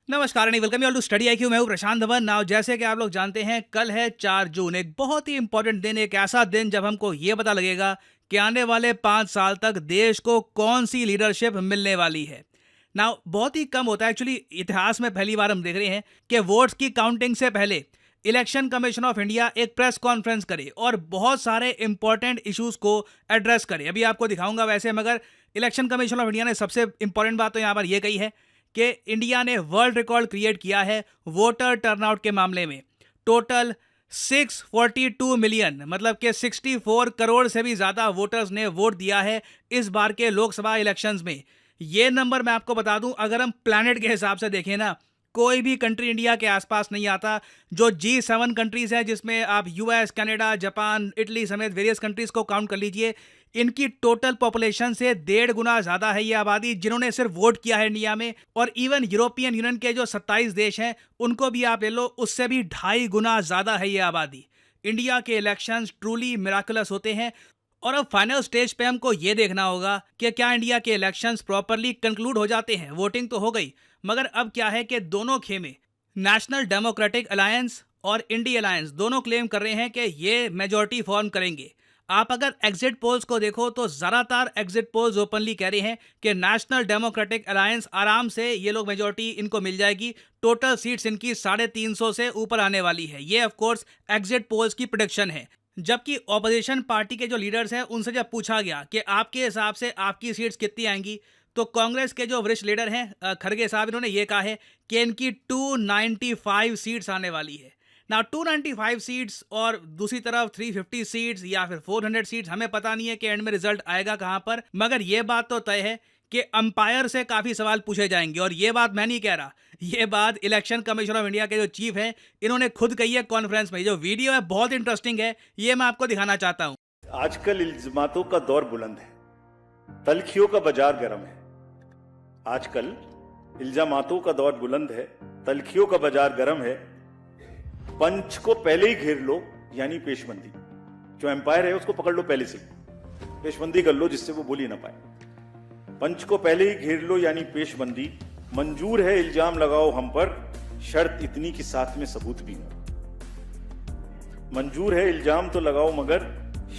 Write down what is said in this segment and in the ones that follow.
नमस्कार and welcome you all to Study IQ. मैं हूं प्रशांत धवन। नाउ जैसे कि आप लोग जानते हैं, कल है 4 जून, एक बहुत ही इंपॉर्टेंट दिन, एक ऐसा दिन जब हमको ये पता लगेगा कि आने वाले 5 साल तक देश को कौन सी लीडरशिप मिलने वाली है। नाउ बहुत ही कम होता है एक्चुअली, इतिहास में पहली बार हम देख रहे हैं कि वोट्स की काउंटिंग से पहले इलेक्शन कमीशन ऑफ इंडिया एक प्रेस कॉन्फ्रेंस करे और बहुत सारे इंपॉर्टेंट इश्यूज को एड्रेस करे। अभी आपको दिखाऊंगा वैसे, मगर इलेक्शन कमीशन ऑफ इंडिया ने सबसे इंपॉर्टेंट बात तो यहाँ पर यह कही है कि इंडिया ने वर्ल्ड रिकॉर्ड क्रिएट किया है वोटर टर्नआउट के मामले में। टोटल 642 मिलियन, मतलब कि 64 करोड़ से भी ज़्यादा वोटर्स ने वोट दिया है इस बार के लोकसभा इलेक्शंस में। ये नंबर मैं आपको बता दूं, अगर हम प्लैनेट के हिसाब से देखें ना, कोई भी कंट्री इंडिया के आसपास नहीं आता। जो G7 कंट्रीज है, जिसमें आप यूएस, कनाडा, जापान, इटली समेत वेरियस कंट्रीज को काउंट कर लीजिए, इनकी टोटल पॉपुलेशन से 1.5 गुना ज़्यादा है ये आबादी जिन्होंने सिर्फ वोट किया है इंडिया में। और इवन यूरोपियन यूनियन के जो 27 देश हैं, उनको भी आप ले लो, उससे भी 2.5 गुना ज़्यादा है ये आबादी। इंडिया के इलेक्शंस ट्रूली मिराकुलस होते हैं। और अब फाइनल स्टेज पे हमको ये देखना होगा कि क्या इंडिया के इलेक्शंस प्रॉपरली कंक्लूड हो जाते हैं। वोटिंग तो हो गई, मगर अब क्या है कि दोनों खेमे, नेशनल डेमोक्रेटिक अलायंस और इंडी अलायंस, दोनों क्लेम कर रहे हैं कि ये मेजॉरिटी फॉर्म करेंगे। आप अगर एग्जिट पोल्स को देखो तो ज़्यादातर एग्जिट पोल्स ओपनली कह रहे हैं कि नेशनल डेमोक्रेटिक अलायंस आराम से ये लोग मेजॉरिटी इनको मिल जाएगी। टोटल सीट्स इनकी 350 से ऊपर आने वाली है। ये ऑफ कोर्स एग्जिट पोल्स की प्रेडिक्शन है। जबकि ऑपोजिशन पार्टी के जो लीडर्स हैं, उनसे जब पूछा गया कि आपके हिसाब से आपकी सीट्स कितनी आएंगी, तो कांग्रेस के जो वरिष्ठ लीडर हैं खड़गे साहब, इन्होंने ये कहा है कि इनकी 295 सीट्स आने वाली है ना। 295 सीट्स और दूसरी तरफ 350 सीट्स या फिर 400 सीट्स, हमें पता नहीं है कि एंड में रिजल्ट आएगा कहां पर। मगर यह बात तो तय है कि अंपायर से काफी सवाल पूछे जाएंगे। और ये बात मैं नहीं कह रहा, ये बात इलेक्शन कमीशन ऑफ इंडिया के जो चीफ हैं, इन्होंने खुद कही है कॉन्फ्रेंस में। जो वीडियो है बहुत इंटरेस्टिंग है, ये मैं आपको दिखाना चाहता हूं। आजकल इल्जामातों का दौर बुलंद है, तलखियों का बाजार गर्म है। आजकल इल्जामातों का दौर बुलंद है, तलखियों का बाजार गर्म है। पंच को पहले ही घेर लो, यानी पेशबंदी। जो एम्पायर है उसको पकड़ लो पहले से, पेशबंदी कर लो जिससे वो बोल ही ना पाए। पंच को पहले ही घेर लो यानी पेशबंदी। मंजूर है इल्जाम लगाओ हम पर, शर्त इतनी कि साथ में सबूत भी हो। मंजूर है इल्जाम तो लगाओ, मगर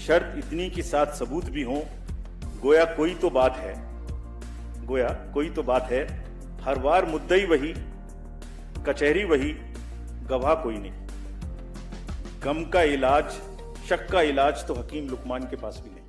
शर्त इतनी कि साथ सबूत भी हो। गोया कोई तो बात है, गोया कोई तो बात है। हर बार मुद्दई वही, कचहरी वही, गवाह कोई नहीं। गम का इलाज, शक का इलाज तो हकीम लुकमान के पास भी नहीं।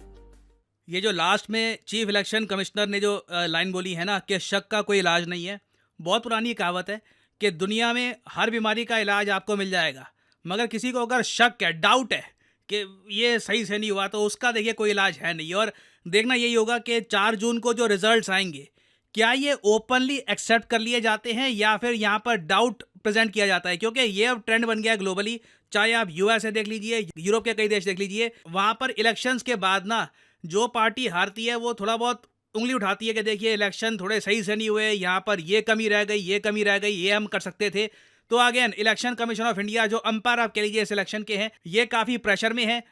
ये जो लास्ट में चीफ इलेक्शन कमिश्नर ने जो लाइन बोली है ना कि शक का कोई इलाज नहीं है, बहुत पुरानी कहावत है कि दुनिया में हर बीमारी का इलाज आपको मिल जाएगा, मगर किसी को अगर शक है, डाउट है कि ये सही से नहीं हुआ, तो उसका देखिए कोई इलाज है नहीं। और देखना यही होगा कि 4 जून को जो रिजल्ट्स आएंगे, क्या ये ओपनली एक्सेप्ट कर लिए जाते हैं या फिर यहाँ पर डाउट प्रेजेंट किया जाता है। क्योंकि ये अब ट्रेंड बन गया है ग्लोबली। चाहे आप यूएसए देख लीजिए, यूरोप के कई देश देख लीजिए, वहाँ पर इलेक्शंस के बाद ना जो पार्टी हारती है वो थोड़ा बहुत उंगली उठाती है कि देखिए इलेक्शन थोड़े सही से नहीं हुए, यहाँ पर ये कमी रह गई, ये कमी रह गई, ये हम कर सकते थे। तो again election commission of India, जो अंपायर आप कह लीजिए इस इलेक्शन के हैं, ये काफ़ी प्रेशर में है।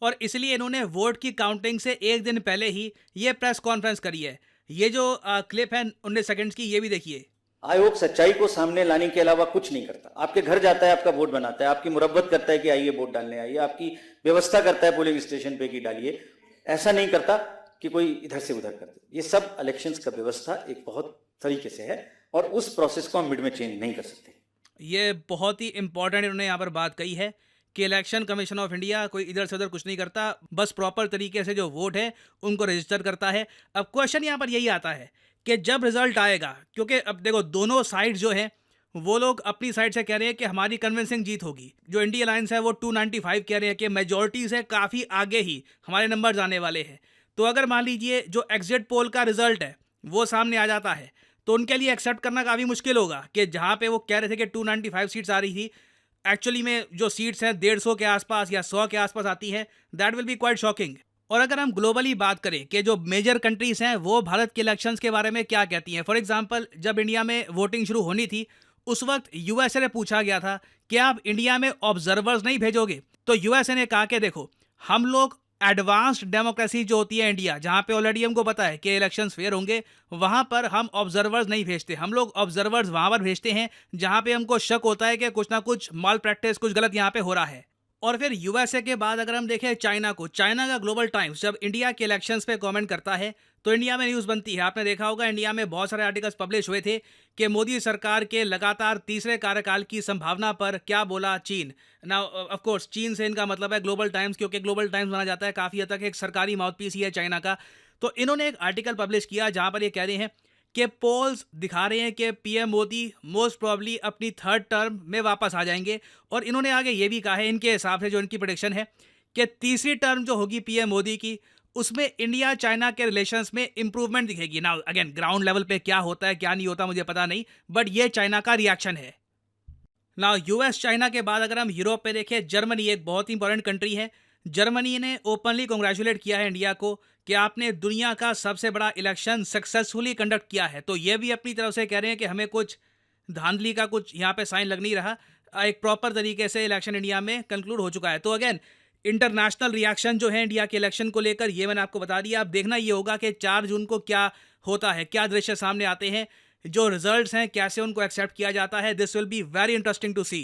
और इसलिए इन्होंने वोट की काउंटिंग से एक दिन पहले ही ये प्रेस कॉन्फ्रेंस करी है। ये जो क्लिप है 19 सेकंड्स की, ये भी देखिए। आयोग सच्चाई को सामने लाने के अलावा कुछ नहीं करता। आपके घर जाता है, आपका वोट बनाता है, आपकी मुरब्बत करता है कि आइए वोट डालने आइए, आपकी व्यवस्था करता है पोलिंग स्टेशन पे कि डालिए। ऐसा नहीं करता कि कोई इधर से उधर कर दे। ये सब इलेक्शंस का व्यवस्था एक बहुत तरीके से है और उस प्रोसेस को हम मिड में चेंज नहीं कर सकते। ये बहुत ही इंपॉर्टेंट इन्होंने यहाँ पर बात कही है कि इलेक्शन कमीशन ऑफ इंडिया कोई इधर से उधर कुछ नहीं करता, बस प्रॉपर तरीके से जो वोट है उनको रजिस्टर करता है। अब क्वेश्चन यहाँ पर यही आता है कि जब रिजल्ट आएगा, क्योंकि अब देखो दोनों साइड जो हैं वो लोग अपनी साइड से कह रहे हैं कि हमारी कन्विंसिंग जीत होगी। जो इंडिया अलायंस है वो 295 कह रहे हैं कि मेजॉरिटी से काफ़ी आगे ही हमारे नंबर्स आने वाले हैं। तो अगर मान लीजिए जो एग्जिट पोल का रिजल्ट है वो सामने आ जाता है, तो उनके लिए एक्सेप्ट करना काफ़ी मुश्किल होगा कि जहाँ पे वो कह रहे थे कि 295 सीट्स आ रही थी, एक्चुअली में जो सीट्स हैं 150 के आसपास या 100 के आसपास आती हैं। That will be quite shocking. और अगर हम ग्लोबली बात करें कि जो मेजर कंट्रीज हैं वो भारत के इलेक्शंस के बारे में क्या कहती हैं, फॉर एग्जांपल जब इंडिया में वोटिंग शुरू होनी थी, उस वक्त यूएसए ने पूछा गया था कि आप इंडिया में ऑब्जर्वर्स नहीं भेजोगे, तो यूएसए ने कहा कि देखो हम लोग एडवांस्ड डेमोक्रेसी जो होती है इंडिया, जहां पे ऑलरेडी हमको पता है कि इलेक्शंस फेयर होंगे, वहां पर हम ऑब्जर्वर्स नहीं भेजते। हम लोग ऑब्जर्वर्स वहां पर भेजते हैं जहां पे हमको शक होता है कि कुछ ना कुछ माल प्रैक्टिस, कुछ गलत यहाँ पे हो रहा है। और फिर यूएसए के बाद अगर हम देखें चाइना को, चाइना का ग्लोबल टाइम्स जब इंडिया के इलेक्शंस पे कमेंट करता है तो इंडिया में न्यूज़ बनती है। आपने देखा होगा इंडिया में बहुत सारे आर्टिकल्स पब्लिश हुए थे कि मोदी सरकार के लगातार तीसरे कार्यकाल की संभावना पर क्या बोला चीन। नाउ ऑफ कोर्स चीन से इनका मतलब है ग्लोबल टाइम्स, क्योंकि ग्लोबल टाइम्स माना जाता है काफ़ी हद तक एक सरकारी माउथपीस ही है चाइना का। तो इन्होंने एक आर्टिकल पब्लिश किया जहां पर ये कह रहे हैं कि पोल्स दिखा रहे हैं कि पीएम मोदी मोस्ट प्रॉब्ली अपनी थर्ड टर्म में वापस आ जाएंगे। और इन्होंने आगे ये भी कहा है, इनके हिसाब से जो इनकी प्रेडिक्शन है, कि तीसरी टर्म जो होगी पीएम मोदी की, उसमें इंडिया चाइना के रिलेशंस में इंप्रूवमेंट दिखेगी। नाउ अगेन ग्राउंड लेवल पे क्या होता है क्या नहीं होता मुझे पता नहीं, बट ये चाइना का रिएक्शन है। नाउ यूएस चाइना के बाद अगर हम यूरोप पे देखें, जर्मनी एक बहुत ही इंपॉर्टेंट कंट्री है। जर्मनी ने ओपनली कॉन्ग्रेचुलेट किया है इंडिया को कि आपने दुनिया का सबसे बड़ा इलेक्शन सक्सेसफुली कंडक्ट किया है। तो ये भी अपनी तरफ से कह रहे हैं कि हमें कुछ धांधली का कुछ यहाँ पे साइन लग नहीं रहा, एक प्रॉपर तरीके से इलेक्शन इंडिया में कंक्लूड हो चुका है। तो अगेन इंटरनेशनल रिएक्शन जो है इंडिया के इलेक्शन को लेकर, ये मैंने आपको बता दिया। अब देखना ये होगा कि 4 जून को क्या होता है, क्या दृश्य सामने आते हैं, जो रिजल्ट्स हैं कैसे उनको एक्सेप्ट किया जाता है। This will be very interesting to see.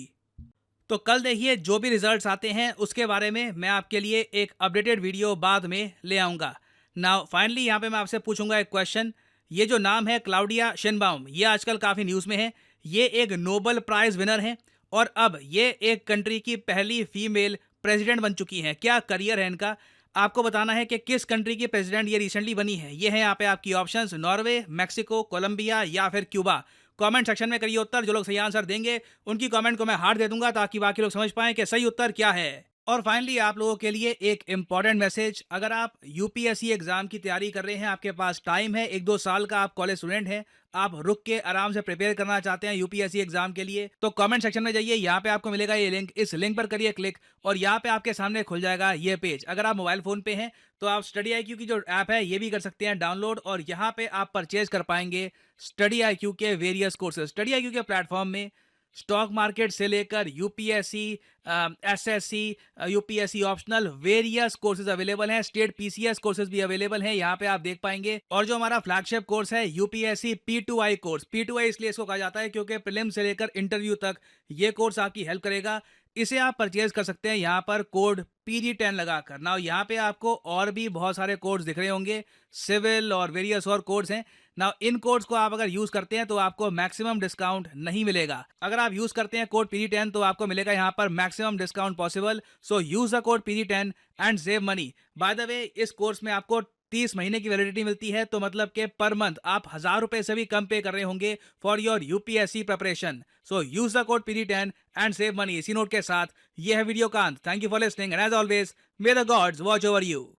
तो कल देखिए जो भी रिजल्ट्स आते हैं उसके बारे में मैं आपके लिए एक अपडेटेड वीडियो बाद में ले आऊँगा। नाउ फाइनली यहाँ पे मैं आपसे पूछूंगा एक क्वेश्चन। ये जो नाम है क्लाउडिया शेनबाउम, ये आजकल काफ़ी न्यूज़ में है। ये एक नोबेल प्राइज़ विनर हैं और अब ये एक कंट्री की पहली फीमेल प्रेसिडेंट बन चुकी हैं। क्या करियर है इनका, आपको बताना है कि किस कंट्री की प्रेसिडेंट ये रिसेंटली बनी है। ये है यहाँ पे आपकी ऑप्शंस, नॉर्वे, मैक्सिको, कोलंबिया या फिर क्यूबा। कमेंट सेक्शन में करिए उत्तर। जो लोग सही आंसर देंगे उनकी कमेंट को मैं हार्ट दे दूंगा ताकि बाकी लोग समझ पाएं कि सही उत्तर क्या है। और फाइनली आप लोगों के लिए एक इंपॉर्टेंट मैसेज, अगर आप यूपीएससी एग्जाम की तैयारी कर रहे हैं, आपके पास टाइम है, 1-2 साल का, आप कॉलेज स्टूडेंट हैं, आप रुक के आराम से प्रिपेयर करना चाहते हैं यूपीएससी एग्जाम के लिए, तो कमेंट सेक्शन में जाइए। यहाँ पे आपको मिलेगा ये लिंक, इस लिंक पर करिए क्लिक और यहाँ पे आपके सामने खुल जाएगा ये पेज। अगर आप मोबाइल फोन पे हैं तो आप स्टडी IQ की जो ऐप है ये भी कर सकते हैं डाउनलोड, और यहाँ पे आप परचेज कर पाएंगे स्टडी IQ के वेरियस कोर्सेज। स्टडी IQ के प्लेटफॉर्म में स्टॉक मार्केट से लेकर UPSC, SSC, UPSC optional various courses available हैं। स्टेट पीसीएस कोर्सेज भी अवेलेबल हैं, यहाँ पे आप देख पाएंगे। और जो हमारा फ्लैगशिप कोर्स है यूपीएससी P2I कोर्स, P2I इसलिए इसको कहा जाता है क्योंकि प्रीलिम्स से लेकर इंटरव्यू तक ये कोर्स आपकी हेल्प करेगा। इसे आप परचेज कर सकते हैं यहाँ पर कोड PG10 लगाकर। ना यहाँ पे आपको और भी बहुत सारे कोड्स दिख रहे होंगे, सिविल और वेरियस और कोड्स हैं ना। इन कोड्स को आप अगर यूज करते हैं तो आपको मैक्सिमम डिस्काउंट नहीं मिलेगा। अगर आप यूज करते हैं कोड PG10 तो आपको मिलेगा यहाँ पर maximum discount possible. So use the code PG10 and save money. By the way इस कोर्स में आपको 30 महीने की वैलिडिटी मिलती है, तो मतलब के पर मंथ आप 1000 रुपए से भी कम पे कर रहे होंगे for your UPSC preparation. So use the code PG10 and save money. इसी नोट के साथ ये है वीडियो का अंत। Thank you for listening and as always may the gods watch over you.